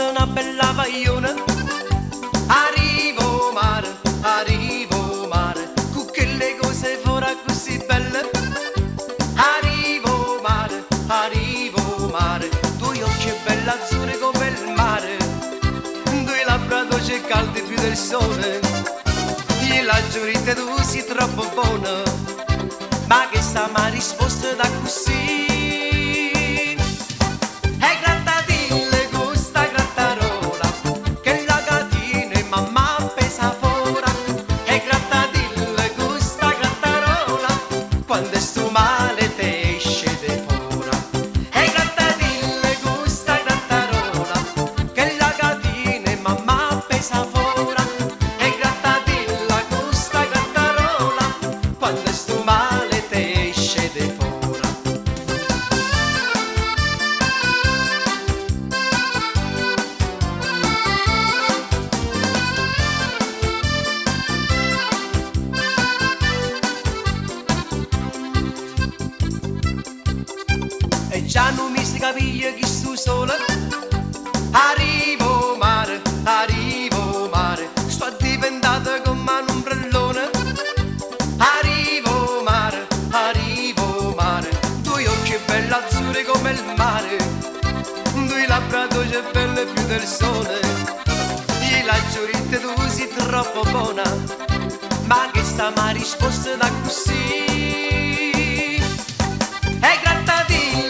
fatta una bella pagliona. Arrivo mare, con quelle cose fuori così belle. Arrivo mare, tuoi occhi belli azzurri come il mare, due labbra dolci e caldi più del sole. E la giurita tu sei troppo buona, ma che sta ma risposta da così. E grattadille con sta grattarola, che la gatina e mamma pesa fora. E grattadille con sta grattarola, quando è sto male te esce de fora. E grattadille con sta grattarola, che la gatina e mamma pesa fora. E grattadilla con sta grattarola, quando è sto male te esce de fora. E già non mi si capisce chi sto sola. Arrivo mare, sto diventata come un ombrellone. Arrivo mare, due occhi belli azzurri come il mare, due labbra dolci e belle più del sole. E la giurita tu sei troppo buona, ma che sta ma risposta da così. E grattadilla